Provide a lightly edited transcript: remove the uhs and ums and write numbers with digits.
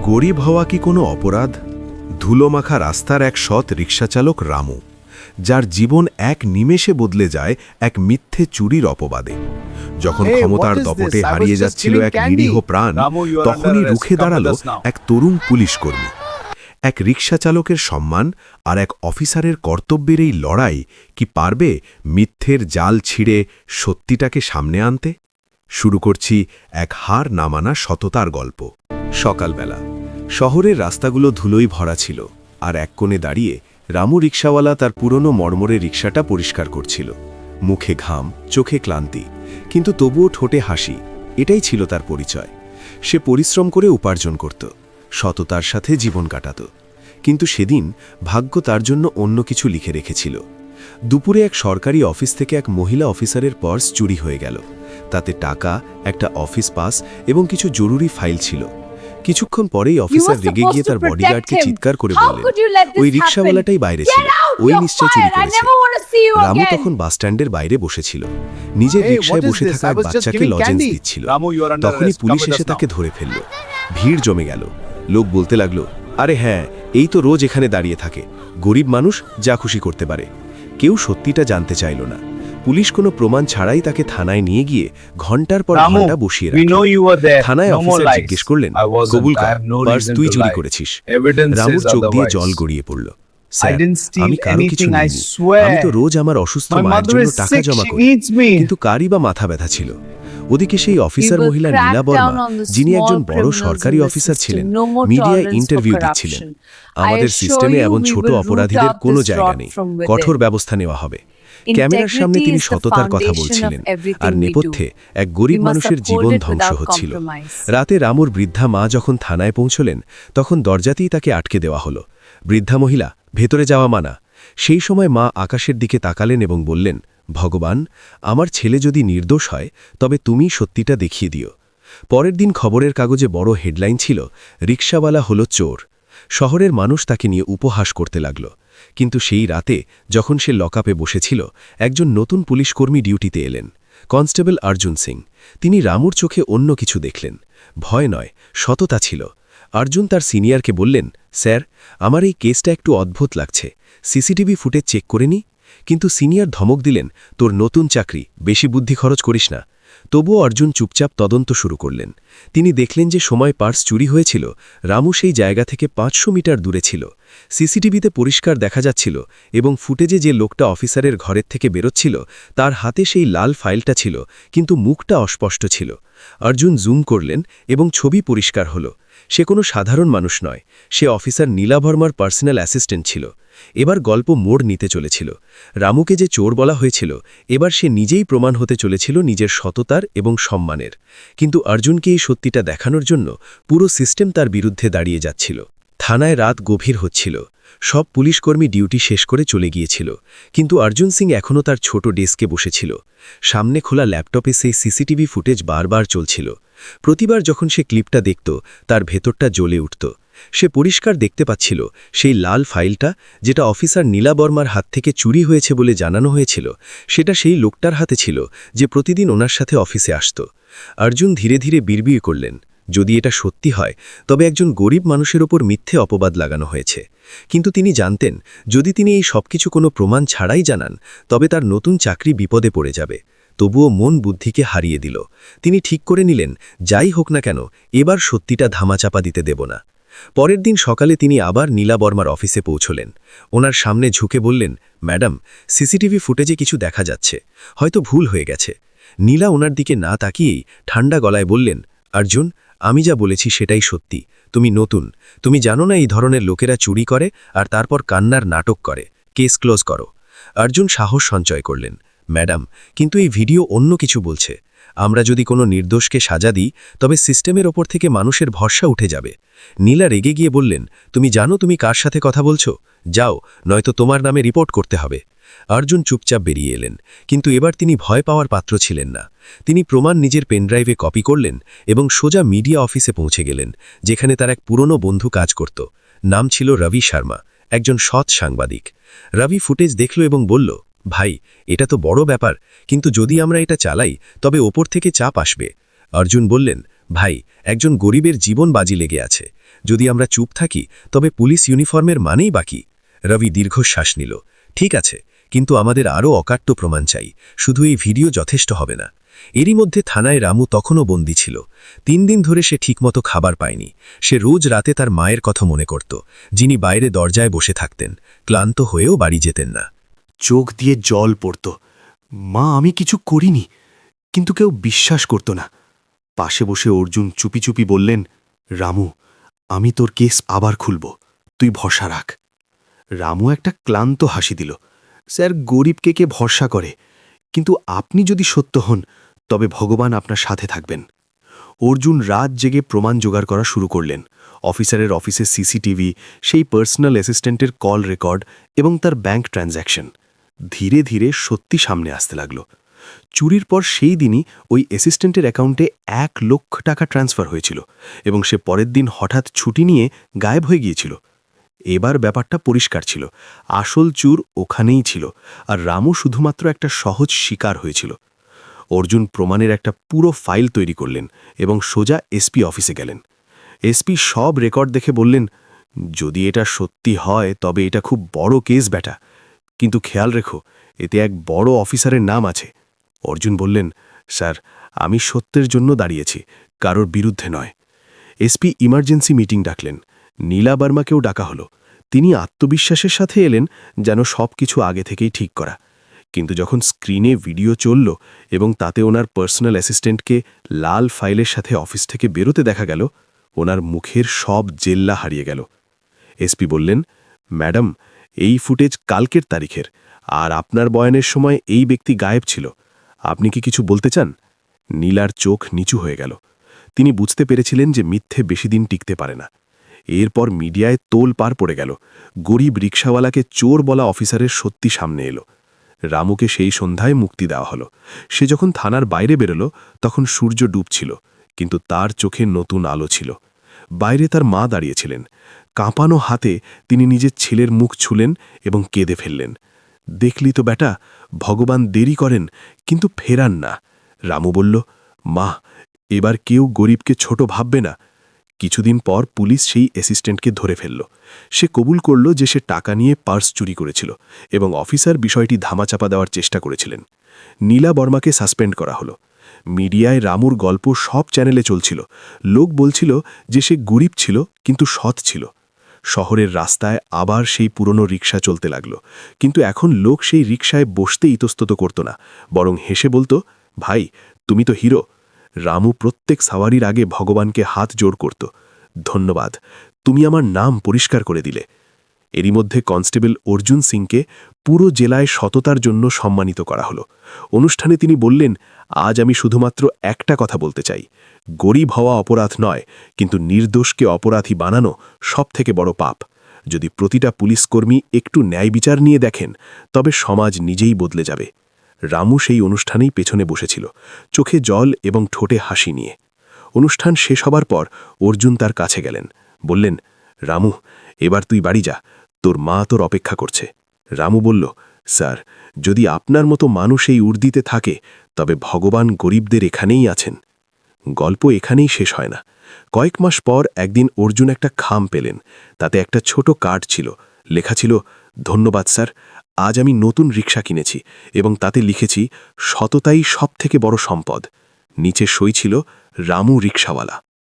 গরিব হওয়া কি কোনো অপরাধ? ধুলোমাখা রাস্তার এক সৎ রিকশাচালক রামু, যার জীবন এক নিমেষে বদলে যায় এক মিথ্যে চুরির অপবাদে। যখন ক্ষমতার দপটে হারিয়ে যাচ্ছিল এক নিরীহ প্রাণ, তখনই রুখে দাঁড়ালো এক তরুণ পুলিশকর্মী। এক রিকশাচালকের সম্মান আর এক অফিসারের কর্তব্যের এই লড়াই কি পারবে মিথ্যের জাল ছিঁড়ে সত্যিটাকে সামনে আনতে? শুরু করছি এক হার না মানা সততার গল্প। সকালবেলা শহরের রাস্তাগুলো ধুলোয় ভরা ছিল, আর এক কোণে দাঁড়িয়ে রামু রিকশাওয়ালা তার পুরনো মর্মরে রিকশাটা পরিষ্কার করছিল। মুখে ঘাম, চোখে ক্লান্তি, কিন্তু তবুও ঠোঁটে হাসি। এটাই ছিল তার পরিচয়। সে পরিশ্রম করে উপার্জন করত, সততার সাথে জীবন কাটাত। কিন্তু সেদিন ভাগ্য তার জন্য অন্য কিছু লিখে রেখেছিল। দুপুরে এক সরকারি অফিস থেকে এক মহিলা অফিসারের পার্স চুরি হয়ে গেল। তাতে টাকা, একটা অফিস পাস এবং কিছু জরুরি ফাইল ছিল। কিছুক্ষণ পরেই অফিসার রেগে গিয়ে তার বডিগার্ডকে চিৎকার করে বললেন, ওই রিকশাওয়ালাটাই বাইরে ছিল, ওই নিশ্চয় চুরি করেছে। রামু তখন বাসস্ট্যান্ডের বাইরে বসেছিল, নিজের রিকশায় বসে থাকা এক বাচ্চাকে লজেন্স দিচ্ছিল। তখনই পুলিশ এসে তাকে ধরে ফেলল। ভিড় জমে গেল। লোক বলতে লাগলো, আরে হ্যাঁ, এই তো রোজ এখানে দাঁড়িয়ে থাকে, গরিব মানুষ, যা খুশি করতে পারে। কেউ সত্যিটা জানতে চাইল না। পুলিশ কোনো প্রমাণ ছাড়াই তাকে থানায় নিয়ে গিয়ে ঘন্টার পর ঘন্টা বসিয়ে রাখে। থানায় অফিসার জিজ্ঞেস করলেন, কবুল কর, পার্স তুই চুরি করেছিস। রামুর চোখ দিয়ে জল গড়িয়ে পড়ল। স্যার, আমি কারো কিছু নিইনি, আমি তো রোজ আমার অসুস্থ মায়ের জন্য টাকা জমা করি। কিন্তু কারই বা মাথা ব্যথা ছিল। ওদিকে সেই অফিসার মহিলা নীলা বর্মা, যিনি একজন বড় সরকারি অফিসার ছিলেন, মিডিয়ায় ইন্টারভিউ দিচ্ছিলেন। আমাদের সিস্টেমে এমন ছোট অপরাধীদের কোনো জায়গা নেই, কঠোর ব্যবস্থা নেওয়া হবে। ক্যামেরার সামনে তিনি সততার কথা বলছিলেন, আর নেপথ্যে এক গরিব মানুষের জীবন ধ্বংস হচ্ছিল। রাতে রামুর বৃদ্ধা মা যখন থানায় পৌঁছলেন, তখন দরজাতেই তাকে আটকে দেওয়া হলো। বৃদ্ধা মহিলা, ভেতরে যাওয়া মানা। সেই সময় মা আকাশের দিকে তাকালেন এবং বললেন, ভগবান, আমার ছেলে যদি নির্দোষ হয় তবে তুমি সত্যিটা দেখিয়ে দিও। পরের দিন খবরের কাগজে বড় হেডলাইন ছিল, রিকশাওয়ালা হলো চোর। শহরের মানুষ তাকে নিয়ে উপহাস করতে লাগল। কিন্তু সেই রাতে যখন সে লকআপে বসেছিল, একজন নতুন পুলিশকর্মী ডিউটিতে এলেন, কনস্টেবল অর্জুন সিং। তিনি রামুর চোখে অন্য কিছু দেখলেন। ভয় নয়, সততা ছিল। অর্জুন তার সিনিয়রকে বললেন, স্যার, আমার এই কেসটা একটু অদ্ভুত লাগছে, সিসিটিভি ফুটেজ চেক করে নি। কিন্তু সিনিয়র ধমক দিলেন, তোর নতুন চাকরি, বেশি বুদ্ধি খরচ করিস না। তবুও অর্জুন চুপচাপ তদন্ত শুরু করলেন। তিনি দেখলেন যে সময় পার্স চুরি হয়েছিল, রামু সেই জায়গা থেকে 500 মিটার দূরে ছিল। সিসিটিভিতে পরিষ্কার দেখা যাচ্ছিল, এবং ফুটেজে যে লোকটা অফিসারের ঘরের থেকে বেরোচ্ছিল, তার হাতে সেই লাল ফাইলটা ছিল, কিন্তু মুখটা অস্পষ্ট ছিল। অর্জুন জুম করলেন এবং ছবি পরিষ্কার হলো। সে কোনো সাধারণ মানুষ নয়, সে অফিসার নীলা বর্মার পার্সোনাল অ্যাসিস্ট্যান্ট ছিল। এবার গল্প মোড় নিতে চলেছিল। রামুকে যে চোর বলা হয়েছিল, এবার সে নিজেই প্রমাণ হতে চলেছিল নিজের সততার এবং সম্মানের। কিন্তু অর্জুনকে এই সত্যিটা দেখানোর জন্য পুরো সিস্টেম তার বিরুদ্ধে দাঁড়িয়ে যাচ্ছিল। থানায় রাত গভীর হচ্ছিল। সব পুলিশকর্মী ডিউটি শেষ করে চলে গিয়েছিল, কিন্তু অর্জুন সিং এখনও তার ছোট ডেস্কে বসেছিল। সামনে খোলা ল্যাপটপে সেই সিসিটিভি ফুটেজ বারবার চলছিল। প্রতিবার যখন সে ক্লিপটা দেখত, তার ভেতরটা জ্বলে উঠত। সে পরিষ্কার দেখতে পাচ্ছিল সেই লাল ফাইলটা, যেটা অফিসার নীলা বর্মার হাত থেকে চুরি হয়েছে বলে জানানো হয়েছিল, সেটা সেই লোকটার হাতে ছিল যে প্রতিদিন ওনার সাথে অফিসে আসত। অর্জুন ধীরে ধীরে বিড়বিড় করলেন, যদি এটা সত্যি হয় তবে একজন গরিব মানুষের ওপর মিথ্যে অপবাদ লাগানো হয়েছে। কিন্তু তিনি জানতেন, যদি তিনি এই সবকিছু কোনো প্রমাণ ছাড়াই জানান, তবে তার নতুন চাকরি বিপদে পড়ে যাবে। তবুও মন বুদ্ধিকে হারিয়ে দিল। তিনি ঠিক করে নিলেন, যাই হোক না কেন, এবার সত্যিটা ধামাচাপা দিতে দেব না। পরের দিন সকালে তিনি আবার নীলা বর্মার অফিসে পৌঁছলেন। ওনার সামনে ঝুঁকে বললেন, ম্যাডাম, সিসিটিভি ফুটেজে কিছু দেখা যাচ্ছে, হয়তো ভুল হয়ে গেছে। নীলা ওনার দিকে না তাকিয়েই ঠান্ডা গলায় বললেন, অর্জুন, আমি যা বলেছি সেটাই সত্যি। তুমি নতুন, তুমি জানো না এই ধরনের লোকেরা চুরি করে আর তারপর কান্নার নাটক করে। কেস ক্লোজ করো। অর্জুন সাহস সঞ্চয় করলেন, ম্যাডাম, কিন্তু এই ভিডিও অন্য কিছু বলছে। আমরা যদি কোনো নির্দোষকে সাজা দিই, তবে সিস্টেমের ওপর থেকে মানুষের ভরসা উঠে যাবে। নীলা রেগে গিয়ে বললেন, তুমি জানো তুমি কার সাথে কথা বলছো? যাও, নয়তো তোমার নামে রিপোর্ট করতে হবে। অর্জুন চুপচাপ বেরিয়ে এলেন, কিন্তু এবার তিনি ভয় পাওয়ার পাত্র ছিলেন না। তিনি প্রমাণ নিজের পেনড্রাইভে কপি করলেন এবং সোজা মিডিয়া অফিসে পৌঁছে গেলেন, যেখানে তার এক পুরনো বন্ধু কাজ করত। নাম ছিল রবি শর্মা, একজন সৎ সাংবাদিক। রবি ফুটেজ দেখল এবং বলল, ভাই, এটা তো বড় ব্যাপার, কিন্তু যদি আমরা এটা চালাই তবে ওপর থেকে চাপ আসবে। অর্জুন বললেন, ভাই, একজন গরিবের জীবন বাজি লেগে আছে। যদি আমরা চুপ থাকি তবে পুলিশ ইউনিফর্মের মানেই বাকি। রবি দীর্ঘশ্বাস নিল। ঠিক আছে, কিন্তু আমাদের আরও অকাট্য প্রমাণ চাই। শুধু এই ভিডিও যথেষ্ট হবে না। এরই মধ্যে থানায় রামু তখনও বন্দী ছিল। 3 দিন ধরে সে ঠিকমতো খাবার পায়নি। সে রোজ রাতে তার মায়ের কথা মনে করত, যিনি বাইরে দরজায় বসে থাকতেন, ক্লান্ত হয়েও বাড়ি যেতেন না। চোখ দিয়ে জল পড়ত। মা, আমি কিছু করিনি। কিন্তু কেউ বিশ্বাস করত না। পাশে বসে অর্জুন চুপি চুপি বললেন, রামু, আমি তোর কেস আবার খুলব, তুই ভরসা রাখ। রামু একটা ক্লান্ত হাসি দিল। স্যার, গরিবকে কে ভরসা করে? কিন্তু আপনি যদি সত্য হন, তবে ভগবান আপনার সাথে থাকবেন। অর্জুন রাত জেগে প্রমাণ জোগাড় করা শুরু করলেন। অফিসারের অফিসে সিসিটিভি, সেই পার্সোনাল অ্যাসিস্ট্যান্টের কল রেকর্ড এবং তার ব্যাংক ট্রানজ্যাকশন। ধীরে ধীরে সত্যি সামনে আসতে লাগল। চুরির পর সেই দিনই ওই অ্যাসিস্ট্যান্টের অ্যাকাউন্টে 1 লক্ষ টাকা ট্রান্সফার হয়েছিল এবং সে পরের দিন হঠাৎ ছুটি নিয়ে গায়েব হয়ে গিয়েছিল। এবার ব্যাপারটা পরিষ্কার ছিল। আসল চুর ওখানেই ছিল, আর রামু শুধুমাত্র একটা সহজ শিকার হয়েছিল। অর্জুন প্রমাণের একটা পুরো ফাইল তৈরি করলেন এবং সোজা এসপি অফিসে গেলেন। এসপি সব রেকর্ড দেখে বললেন, যদি এটা সত্যি হয় তবে এটা খুব বড় কেস ব্যাটা, কিন্তু খেয়াল রেখো, এতে এক বড় অফিসারের নাম আছে। অর্জুন বললেন, স্যার, আমি সত্যের জন্য দাঁড়িয়েছি, কারোর বিরুদ্ধে নয়। এসপি ইমার্জেন্সি মিটিং ডাকলেন। নীলা বার্মাকেও ডাকা হলো। তিনি আত্মবিশ্বাসের সাথে এলেন, যেন সব কিছু আগে থেকেই ঠিক করা। কিন্তু যখন স্ক্রিনে ভিডিও চলল এবং তাতে ওনার পার্সোনাল অ্যাসিস্ট্যান্টকে লাল ফাইলের সাথে অফিস থেকে বেরোতে দেখা গেল, ওনার মুখের সব জেল্লা হারিয়ে গেল। এসপি বললেন, ম্যাডাম, এই ফুটেজ কালকের তারিখের, আর আপনার বয়ানের সময় এই ব্যক্তি গায়েব ছিল। আপনি কি কিছু বলতে চান? নীলার চোখ নিচু হয়ে গেল। তিনি বুঝতে পেরেছিলেন যে মিথ্যে বেশি দিন টিকতে পারে না। এরপর মিডিয়ায় তোল পার পড়ে গেল। গরিব রিকশাওয়ালাকে চোর বলা অফিসারের সত্যি সামনে এলো। রামুকে সেই সন্ধ্যায় মুক্তি দেওয়া হলো। সে যখন থানার বাইরে বেরোল, তখন সূর্য ডুবছিল, কিন্তু তার চোখে নতুন আলো ছিল। বাইরে তার মা দাঁড়িয়েছিলেন। কাঁপানো হাতে তিনি নিজের ছেলের মুখ ছুলেন এবং কেঁদে ফেললেন। দেখলি তো বেটা, ভগবান দেরি করেন কিন্তু ফেরান না। রামু বলল, মা, এবার কেউ গরিবকে ছোট ভাববে না। কিছুদিন পর পুলিশ সেই অ্যাসিস্ট্যান্টকে ধরে ফেলল। সে কবুল করল যে সে টাকা নিয়ে পার্স চুরি করেছিল এবং অফিসার বিষয়টি ধামাচাপা দেওয়ার চেষ্টা করেছিলেন। নীলা বর্মাকে সাসপেন্ড করা হলো। মিডিয়ায় রামুর গল্প সব চ্যানেলে চলছিল। লোক বলছিল যে সে গরিব ছিল কিন্তু সৎ ছিল। শহরের রাস্তায় আবার সেই পুরনো রিকশা চলতে লাগল, কিন্তু এখন লোক সেই রিকশায় বসতে ইতস্তত করত না, বরং হেসে বলতো, ভাই, তুমি তো হিরো। রামু প্রত্যেক সাওয়ারির আগে ভগবানকে হাত জোড় করত, ধন্যবাদ, তুমি আমার নাম পরিষ্কার করে দিলে। এরই মধ্যে কনস্টেবল অর্জুন সিংকে পুরো জেলায় সততার জন্য সম্মানিত করা হলো। অনুষ্ঠানে তিনি বললেন, আজ আমি শুধুমাত্র একটা কথা বলতে চাই, গরিব হওয়া অপরাধ নয়, কিন্তু নির্দোষকে অপরাধী বানানো সবথেকে বড় পাপ। যদি প্রতিটা পুলিশকর্মী একটু ন্যায় বিচার নিয়ে দেখেন, তবে সমাজ নিজেই বদলে যাবে। রামু সেই অনুষ্ঠানেই পেছনে বসেছিল, চোখে জল এবং ঠোঁটে হাসি নিয়ে। অনুষ্ঠান শেষ হবার পর অর্জুন তার কাছে গেলেন, বললেন, রামু, এবার তুই বাড়ি যা, তোর মা তোর অপেক্ষা করছে। রামু বলল, স্যার, যদি আপনার মতো মানুষ এই উর্দিতে থাকে, তবে ভগবান গরিবদের এখানেই আছেন। গল্প এখানেই শেষ হয় না। কয়েক মাস পর একদিন অর্জুন একটা খাম পেলেন। তাতে একটা ছোট কার্ড ছিল, লেখা ছিল, ধন্যবাদ স্যার, আজ আমি নতুন রিকশা কিনেছি এবং তাতে লিখেছি, সততাই সবথেকে বড় সম্পদ। নিচে সই ছিল, রামু রিকশাওয়ালা।